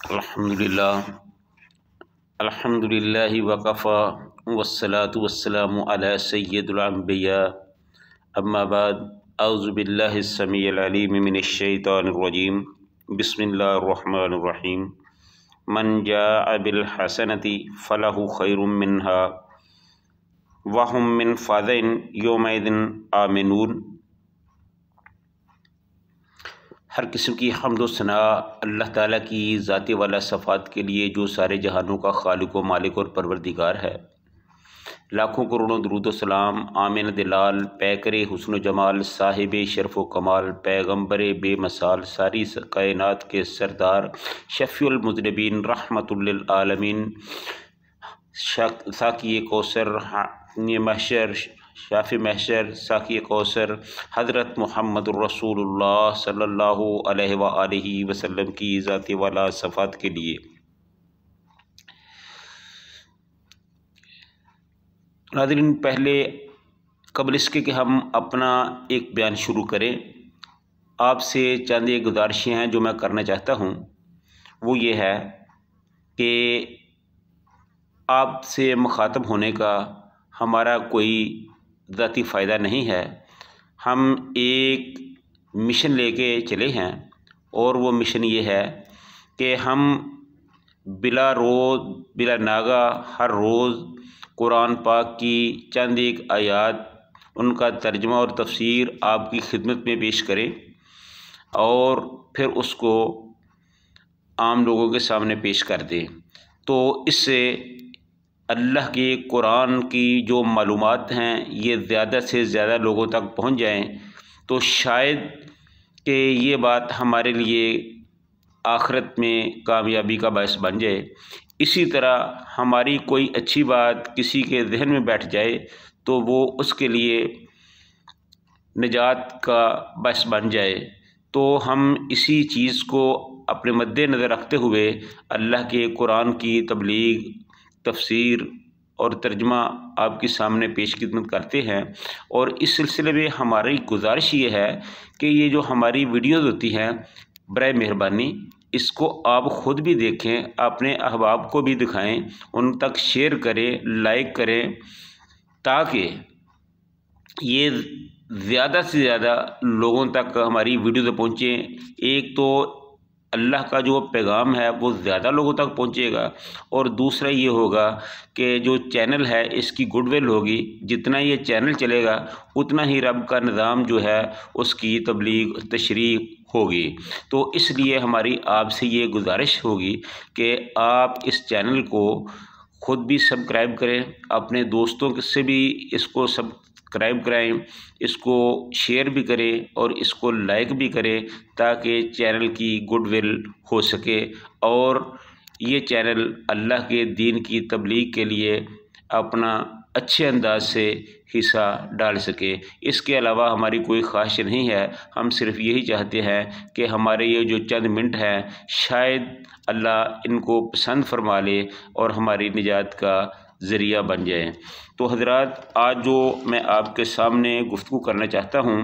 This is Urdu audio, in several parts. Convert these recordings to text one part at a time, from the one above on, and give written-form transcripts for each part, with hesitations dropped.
الحمدللہ وکفا والصلاة والسلام علی سید الانبیاء اما بعد اعوذ باللہ السمیع العلیم من الشیطان الرجیم بسم اللہ الرحمن الرحیم من جاء بالحسنۃ فلہ خیر منہا وہم من فزع یومئذ آمنون۔ ہر قسم کی حمد و ثناء اللہ تعالیٰ کی ذات والا صفات کے لیے جو سارے جہانوں کا خالق و مالک اور پروردگار ہے۔ لاکھوں کروڑوں درود و سلام آمین دلال پیکر حسن و جمال صاحب شرف و کمال پیغمبر بے مثال ساری کائنات کے سردار شفیع المذنبین رحمت للعالمین ساقی کوثر محشر شافی محشر ساقی کوثر حضرت محمد الرسول اللہ صلی اللہ علیہ وآلہ وسلم کی ذات والا صفات کے لیے۔ ناظرین، پہلے قبل اس کے کہ ہم اپنا ایک بیان شروع کریں، آپ سے چند ایک گزارشیں ہیں جو میں کرنا چاہتا ہوں۔ وہ یہ ہے کہ آپ سے مخاطب ہونے کا ہمارا کوئی ذاتی فائدہ نہیں ہے۔ ہم ایک مشن لے کے چلے ہیں اور وہ مشن یہ ہے کہ ہم بلا ناغہ ہر روز قرآن پاک کی چند ایک آیات ان کا ترجمہ اور تفسیر آپ کی خدمت میں پیش کریں اور پھر اس کو عام لوگوں کے سامنے پیش کر دیں، تو اس سے اللہ کے قرآن کی جو معلومات ہیں یہ زیادہ سے زیادہ لوگوں تک پہنچ جائیں، تو شاید کہ یہ بات ہمارے لیے آخرت میں کامیابی کا باعث بن جائے۔ اسی طرح ہماری کوئی اچھی بات کسی کے ذہن میں بیٹھ جائے تو وہ اس کے لیے نجات کا باعث بن جائے۔ تو ہم اسی چیز کو اپنے مد نظر رکھتے ہوئے اللہ کے قرآن کی تبلیغ، تفسیر اور ترجمہ آپ کے سامنے پیش خدمت کرتے ہیں۔ اور اس سلسلے میں ہماری گزارش یہ ہے کہ یہ جو ہماری ویڈیوز ہوتی ہیں، برائے مہربانی اس کو آپ خود بھی دیکھیں، اپنے احباب کو بھی دکھائیں، ان تک شیئر کریں، لائک کریں، تاکہ یہ زیادہ سے زیادہ لوگوں تک ہماری ویڈیوز پہنچیں۔ ایک تو اللہ کا جو پیغام ہے وہ زیادہ لوگوں تک پہنچے گا، اور دوسرا یہ ہوگا کہ جو چینل ہے اس کی گڈ ول ہوگی۔ جتنا یہ چینل چلے گا اتنا ہی رب کا نظام جو ہے اس کی تبلیغ تشریح ہوگی۔ تو اس لیے ہماری آپ سے یہ گزارش ہوگی کہ آپ اس چینل کو خود بھی سبسکرائب کریں، اپنے دوستوں سے بھی اس کو سبسکرائب کرائیں، اس کو شیئر بھی کریں اور اس کو لائک بھی کریں، تاکہ چینل کی گڈ ول ہو سکے اور یہ چینل اللہ کے دین کی تبلیغ کے لیے اپنا اچھے انداز سے حصہ ڈال سکے۔ اس کے علاوہ ہماری کوئی خواہش نہیں ہے، ہم صرف یہی چاہتے ہیں کہ ہمارے یہ جو چند منٹ ہیں شاید اللہ ان کو پسند فرما لے اور ہماری نجات کا ذریعہ بن جائیں۔ تو حضرات، آج جو میں آپ کے سامنے گفتگو کرنا چاہتا ہوں،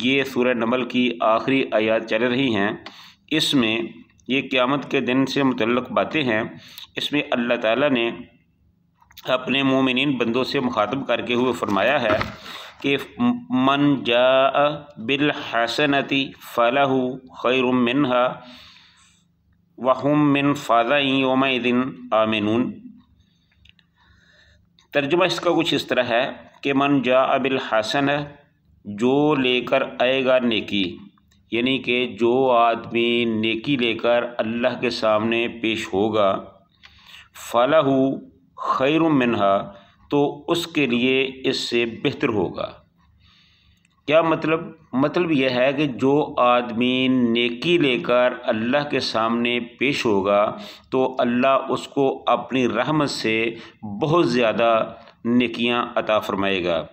یہ سورہ نمل کی آخری آیات چل رہی ہیں۔ اس میں یہ قیامت کے دن سے متعلق باتیں ہیں۔ اس میں اللہ تعالیٰ نے اپنے مومنین بندوں سے مخاطب کر کے ہوئے فرمایا ہے کہ من جاء بالحسنۃ فلہ خیر منہا وہم من فزع یومئذ آمنون۔ ترجمہ اس کا کچھ اس طرح ہے کہ من جاء بالحسنہ، جو لے کر آئے گا نیکی، یعنی کہ جو آدمی نیکی لے کر اللہ کے سامنے پیش ہوگا، فلہ خیر منہا، تو اس کے لیے اس سے بہتر ہوگا۔ کیا مطلب یہ ہے کہ جو آدمی نیکی لے کر اللہ کے سامنے پیش ہوگا تو اللہ اس کو اپنی رحمت سے بہت زیادہ نیکیاں عطا فرمائے گا۔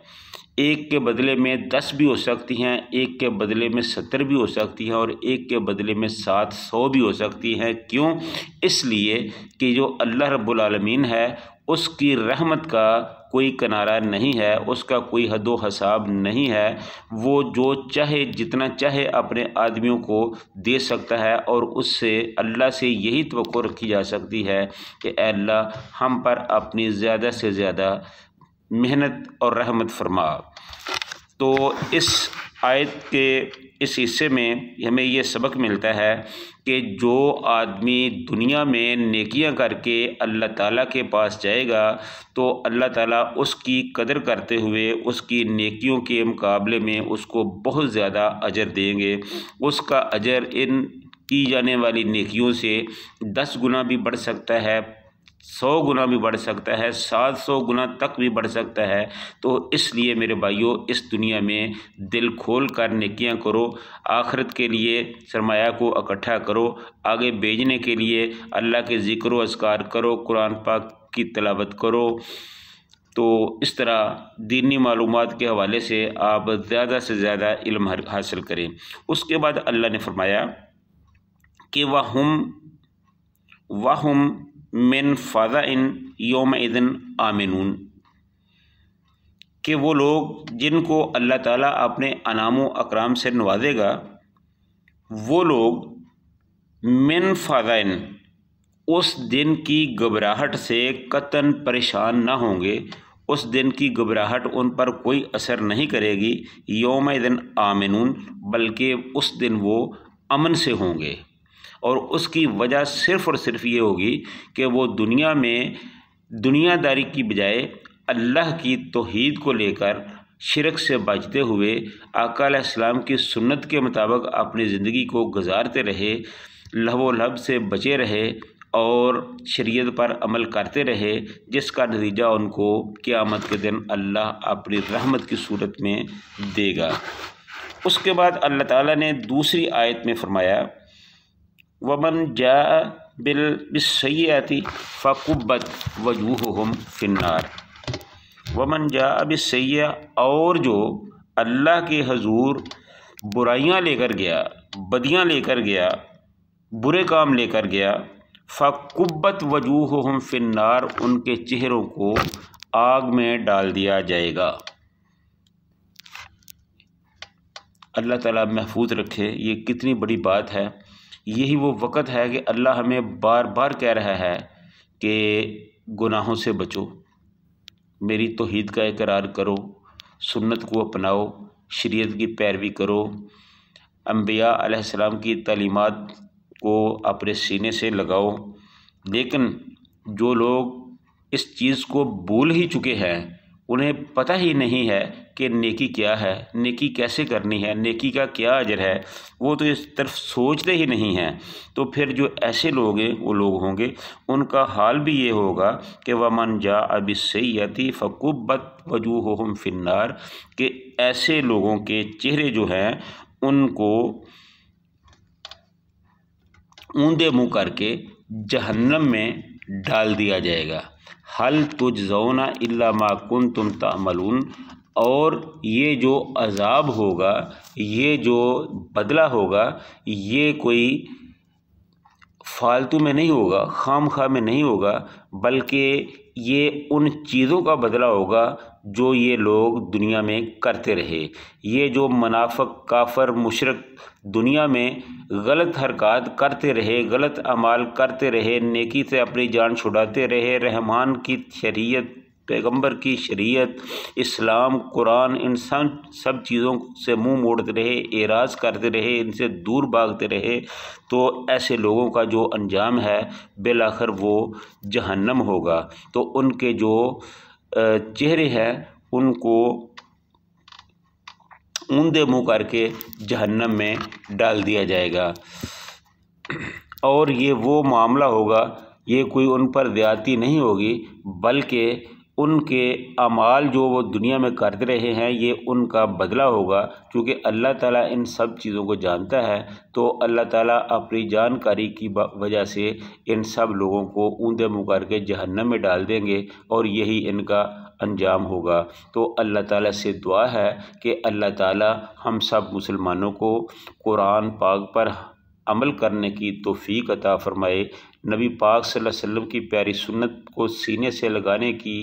ایک کے بدلے میں 10 بھی ہو سکتی ہیں، ایک کے بدلے میں 70 بھی ہو سکتی ہیں، اور ایک کے بدلے میں 700 بھی ہو سکتی ہیں۔ کیوں؟ اس لیے کہ جو اللہ رب العالمین ہے اس کی رحمت کا کوئی کنارہ نہیں ہے، اس کا کوئی حد و حساب نہیں ہے، وہ جو چاہے جتنا چاہے اپنے آدمیوں کو دے سکتا ہے، اور اس سے اللہ سے یہی توقع رکھی جا سکتی ہے کہ اے اللہ ہم پر اپنی زیادہ سے زیادہ محنت اور رحمت فرما۔ تو اس آیت کے اس حصے میں ہمیں یہ سبق ملتا ہے کہ جو آدمی دنیا میں نیکیاں کر کے اللہ تعالیٰ کے پاس جائے گا تو اللہ تعالیٰ اس کی قدر کرتے ہوئے اس کی نیکیوں کے مقابلے میں اس کو بہت زیادہ اجر دیں گے۔ اس کا اجر ان کی جانے والی نیکیوں سے 10 گنا بھی بڑھ سکتا ہے، 100 گنا بھی بڑھ سکتا ہے، 700 گنا تک بھی بڑھ سکتا ہے۔ تو اس لیے میرے بھائیوں اس دنیا میں دل کھول کر نیکیاں کرو، آخرت کے لیے سرمایہ کو اکٹھا کرو، آگے بھیجنے کے لیے اللہ کے ذکر و اذکار کرو، قرآن پاک کی تلاوت کرو۔ تو اس طرح دینی معلومات کے حوالے سے آپ زیادہ سے زیادہ علم حاصل کریں۔ اس کے بعد اللہ نے فرمایا کہ وَهُمْ مِنْ فَزَعٍ يَوْمَئِذٍ آمِنُونَ، کہ وہ لوگ جن کو اللہ تعالیٰ اپنے انعام و اکرام سے نوازے گا، وہ لوگ من فَزَعٍ اس دن کی گھبراہٹ سے قطعاً پریشان نہ ہوں گے، اس دن کی گھبراہٹ ان پر کوئی اثر نہیں کرے گی۔ یومئذ آمنون، بلکہ اس دن وہ امن سے ہوں گے، اور اس کی وجہ صرف اور صرف یہ ہوگی کہ وہ دنیا میں دنیا داری کی بجائے اللہ کی توحید کو لے کر شرک سے بچتے ہوئے آقا علیہ السلام کی سنت کے مطابق اپنی زندگی کو گزارتے رہے، لہو و لہب سے بچے رہے اور شریعت پر عمل کرتے رہے، جس کا نتیجہ ان کو قیامت کے دن اللہ اپنی رحمت کی صورت میں دے گا۔ اس کے بعد اللہ تعالیٰ نے دوسری آیت میں فرمایا وَمَنْ جَاءَ بِالسَّيِّئَةِ فَكُبَّتْ وَجُوهُهُمْ فِي النَّارِ۔ وَمَنْ جَاءَ بِالسَّيِّئَةِ، اور جو اللہ کے حضور برائیاں لے کر گیا، بدیاں لے کر گیا، برے کام لے کر گیا، فَكُبَّتْ وَجُوهُهُمْ فِي النَّارِ، ان کے چہروں کو آگ میں ڈال دیا جائے گا۔ اللہ تعالیٰ محفوظ رکھے، یہ کتنی بڑی بات ہے۔ یہی وہ وقت ہے کہ اللہ ہمیں بار بار کہہ رہا ہے کہ گناہوں سے بچو، میری توحید کا اقرار کرو، سنت کو اپناؤ، شریعت کی پیروی کرو، انبیاء علیہ السلام کی تعلیمات کو اپنے سینے سے لگاؤ۔ لیکن جو لوگ اس چیز کو بھول ہی چکے ہیں، انہیں پتہ ہی نہیں ہے کہ نیکی کیا ہے، نیکی کیسے کرنی ہے، نیکی کا کیا اجر ہے، وہ تو اس طرف سوچتے ہی نہیں ہیں۔ تو پھر جو ایسے لوگ ہیں، وہ لوگ ہوں گے، ان کا حال بھی یہ ہوگا کہ وَمَنْ جَاءَ بِالسَّيِّئَةِ فَكُبَّتْ وَجُوهُهُمْ فِي النَّارِ، کہ ایسے لوگوں کے چہرے جو ہیں ان کو اوندے منہ کر کے جہنم میں ڈال دیا جائے گا۔ هَلْ تُجْزَوْنَ إِلَّا مَا كُنْتُمْ تَعْمَلُونَ، اور یہ جو عذاب ہوگا، یہ جو بدلہ ہوگا، یہ کوئی فالتو میں نہیں ہوگا، خام خواہ میں نہیں ہوگا، بلکہ یہ ان چیزوں کا بدلہ ہوگا جو یہ لوگ دنیا میں کرتے رہے۔ یہ جو منافق، کافر، مشرک دنیا میں غلط حرکات کرتے رہے، غلط اعمال کرتے رہے، نیکی سے اپنی جان چھڑاتے رہے، رحمان کی شریعت، پیغمبر کی شریعت، اسلام، قرآن، ان سب چیزوں سے منہ موڑتے رہے، اعراض کرتے رہے، ان سے دور بھاگتے رہے، تو ایسے لوگوں کا جو انجام ہے بالآخر وہ جہنم ہوگا۔ تو ان کے جو چہرے ہیں ان کو اوندے منہ کر کے جہنم میں ڈال دیا جائے گا، اور یہ وہ معاملہ ہوگا، یہ کوئی ان پر زیادتی نہیں ہوگی، بلکہ ان کے اعمال جو وہ دنیا میں کرتے رہے ہیں یہ ان کا بدلہ ہوگا۔ چونکہ اللہ تعالیٰ ان سب چیزوں کو جانتا ہے، تو اللہ تعالیٰ اپنی جانکاری کی وجہ سے ان سب لوگوں کو اوندے منہ کر کے جہنم میں ڈال دیں گے، اور یہی ان کا انجام ہوگا۔ تو اللہ تعالیٰ سے دعا ہے کہ اللہ تعالیٰ ہم سب مسلمانوں کو قرآن پاک پر عمل کرنے کی توفیق عطا فرمائے، نبی پاک صلی اللہ علیہ وسلم کی پیاری سنت کو سینے سے لگانے کی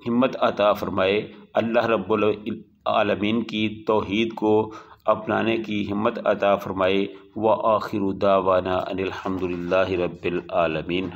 ہمت عطا فرمائے، اللہ رب العالمین کی توحید کو اپنانے کی ہمت عطا فرمائے۔ وآخر دعوانا ان الحمد للہ رب العالمین۔